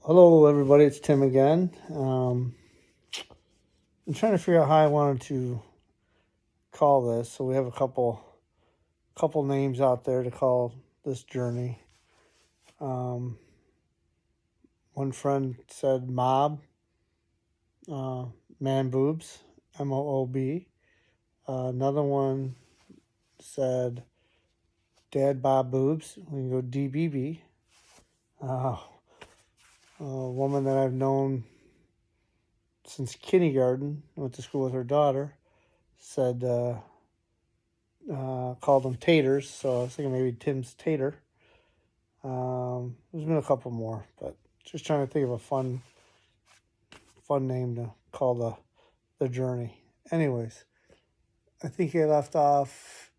Hello, everybody. It's Tim again. I'm trying to figure out how I wanted to call this. So we have a couple names out there to call this journey. Um, One friend said mob, uh, man boobs, MOOB. Another one said dad bob boobs. We can go DBB. A woman that I've known since kindergarten, went to school with her daughter, said called them Taters, so I was thinking maybe Tim's Tater. There's been a couple more, but just trying to think of a fun name to call the journey. Anyways, I think I left off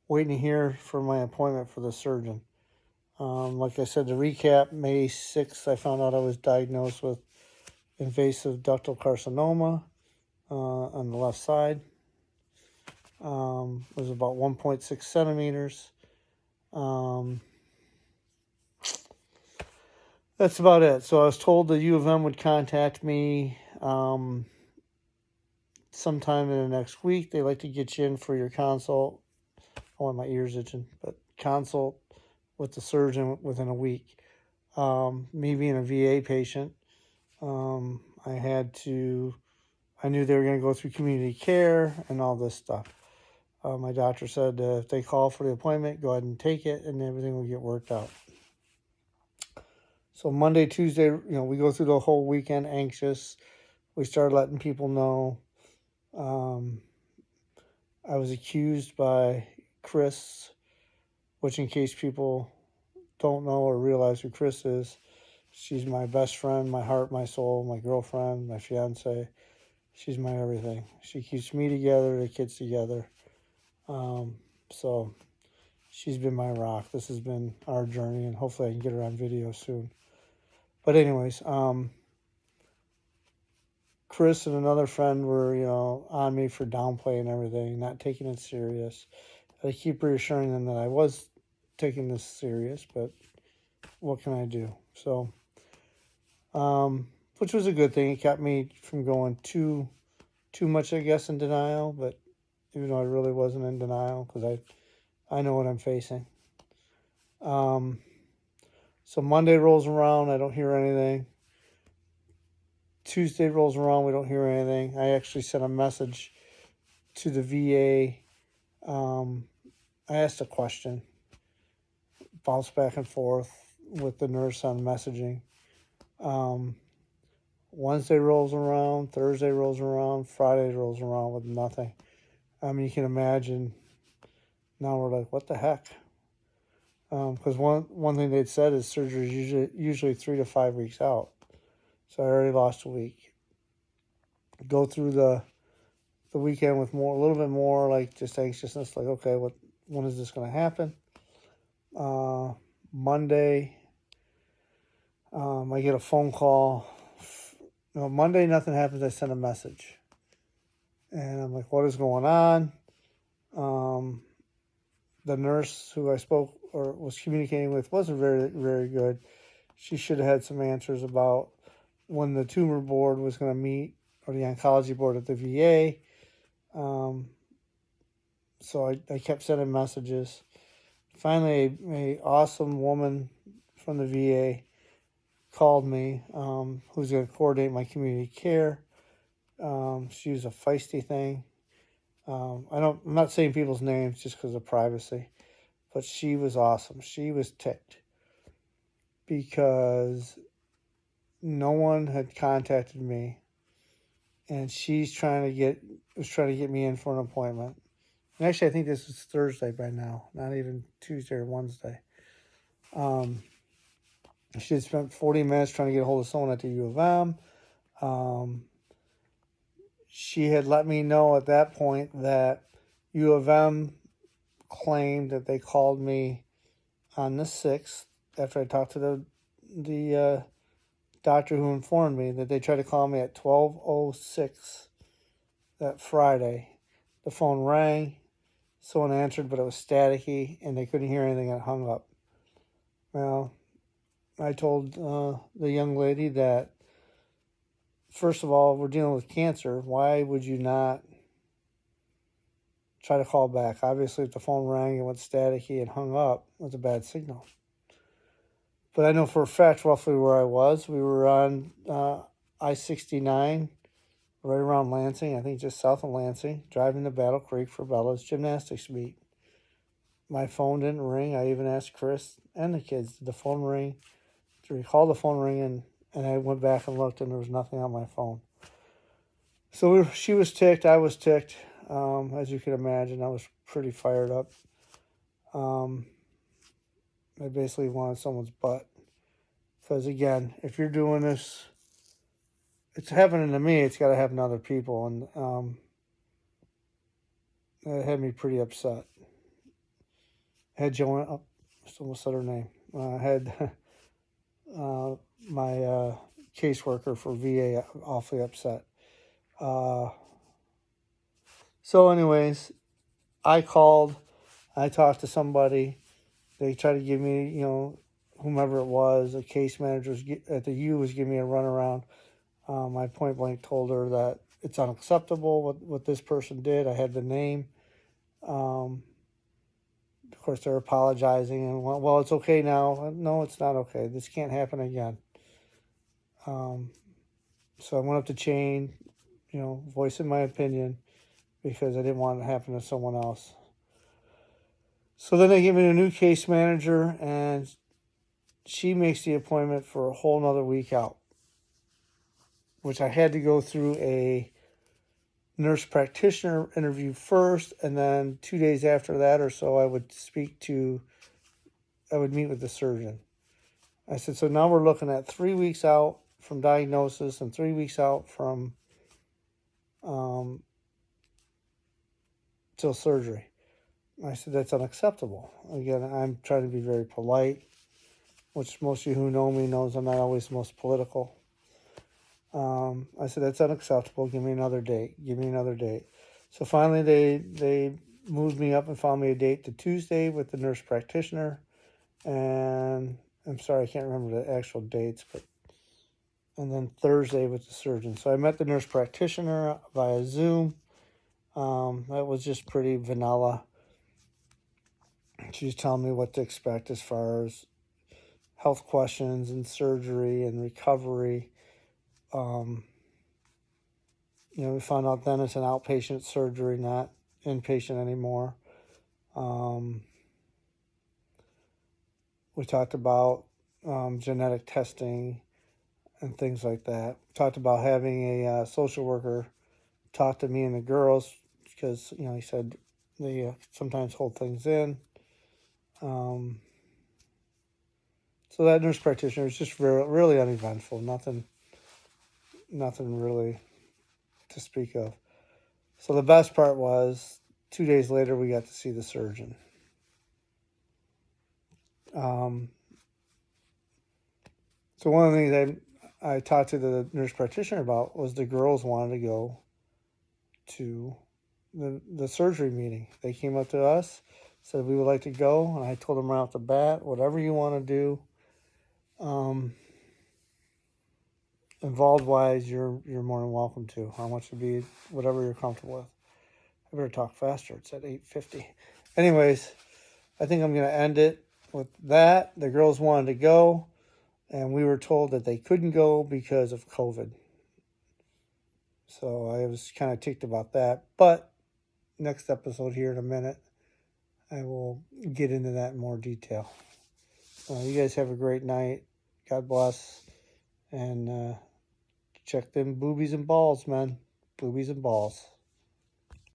waiting to hear for my appointment for the surgeon. Like I said, to recap, May 6th, I found out I was diagnosed with invasive ductal carcinoma on the left side. It was about 1.6 centimeters. That's about it. So I was told the U of M would contact me sometime in the next week. They like to get you in for your consult. Oh, my ears itching, but consult with the surgeon within a week. Me being a VA patient, I knew they were going to go through community care and all this stuff. My doctor said if they call for the appointment, go ahead and take it, and everything will get worked out. So Monday, Tuesday, we go through the whole weekend anxious. We started letting people know. I was accused by Chris, which in case people don't know or realize who Chris is, she's my best friend, my heart, my soul, my girlfriend, my fiance. She's my everything. She keeps me together, the kids together. So she's been my rock. This has been our journey, and hopefully I can get her on video soon. But anyways, Chris and another friend were, on me for downplaying everything, not taking it serious. I keep reassuring them that I was taking this serious, but what can I do? So, which was a good thing. It kept me from going too much, I guess, in denial. But even though I really wasn't in denial, because I know what I'm facing. So Monday rolls around, I don't hear anything. Tuesday rolls around, we don't hear anything. I actually sent a message to the VA. I asked a question, bounced back and forth with the nurse on messaging. Wednesday rolls around, Thursday rolls around, Friday rolls around with nothing. I mean, you can imagine. Now we're like, what the heck? Because one thing they'd said is surgery is usually 3 to 5 weeks out. So I already lost a week. Go through the weekend with a little bit more like just anxiousness, like, okay, when is this going to happen? Monday, I get a phone call. No, Monday, nothing happens. I send a message. And I'm like, what is going on? The nurse who I spoke or was communicating with wasn't very, very good. She should have had some answers about when the tumor board was going to meet, or the oncology board at the VA. So I kept sending messages. Finally, a awesome woman from the VA called me, who's going to coordinate my community care. She was a feisty thing. I'm not saying people's names just because of privacy, but she was awesome. She was ticked because no one had contacted me, and she's trying to get me in for an appointment. And actually, I think this is Thursday by now, not even Tuesday or Wednesday. She had spent 40 minutes trying to get a hold of someone at the U of M. She had let me know at that point that U of M claimed that they called me on the 6th after I talked to the doctor who informed me that they tried to call me at 12:06 that Friday. The phone rang, someone answered, but it was staticky, and they couldn't hear anything and hung up. Well, I told the young lady that, first of all, we're dealing with cancer. Why would you not try to call back? Obviously, if the phone rang and went staticky and hung up, it was a bad signal. But I know for a fact roughly where I was. We were on I-69, right around Lansing, I think just south of Lansing, driving to Battle Creek for Bella's gymnastics meet. My phone didn't ring. I even asked Chris and the kids, did the phone ring? To recall the phone ringing, and I went back and looked, and there was nothing on my phone. So she was ticked. I was ticked. As you can imagine, I was pretty fired up. I basically wanted someone's butt. Because, again, if you're doing this, it's happening to me, it's got to happen to other people. And it had me pretty upset. I had Joanna, oh, I almost said her name. I had my caseworker for VA awfully upset. So anyways, I called, I talked to somebody. They tried to give me, whomever it was, a case manager at the U was giving me a runaround. I point blank told her that it's unacceptable what this person did. I had the name. Of course, they're apologizing and, well, it's okay now. No, it's not okay. This can't happen again. So I went up the chain, voicing my opinion because I didn't want it to happen to someone else. So then they gave me a new case manager, and she makes the appointment for a whole nother week out, which I had to go through a nurse practitioner interview first, and then 2 days after that or so, I would meet with the surgeon. I said, so now we're looking at 3 weeks out from diagnosis and 3 weeks out from till surgery. I said, that's unacceptable. Again, I'm trying to be very polite, which most of you who know me knows I'm not always the most political. I said, that's unacceptable. Give me another date. So finally they moved me up and found me a date to Tuesday with the nurse practitioner. And I'm sorry, I can't remember the actual dates, and then Thursday with the surgeon. So I met the nurse practitioner via Zoom. That was just pretty vanilla. She was telling me what to expect as far as health questions and surgery and recovery. We found out then it's an outpatient surgery, not inpatient anymore. We talked about genetic testing and things like that. Talked about having a social worker talk to me and the girls because, he said they sometimes hold things in. So that nurse practitioner is just really uneventful. Nothing really to speak of. So the best part was 2 days later we got to see the surgeon. So one of the things I talked to the nurse practitioner about was the girls wanted to go to the surgery meeting. They came up to us, said we would like to go, and I told them right off the bat, whatever you want to do, involved wise, you're more than welcome to. I want you to be whatever you're comfortable with. I better talk faster. It's at 8:50. Anyways, I think I'm going to end it with that. The girls wanted to go, and we were told that they couldn't go because of COVID. So I was kind of ticked about that. But next episode here in a minute, I will get into that in more detail. You guys have a great night. God bless. And check them boobies and balls, man. Boobies and balls.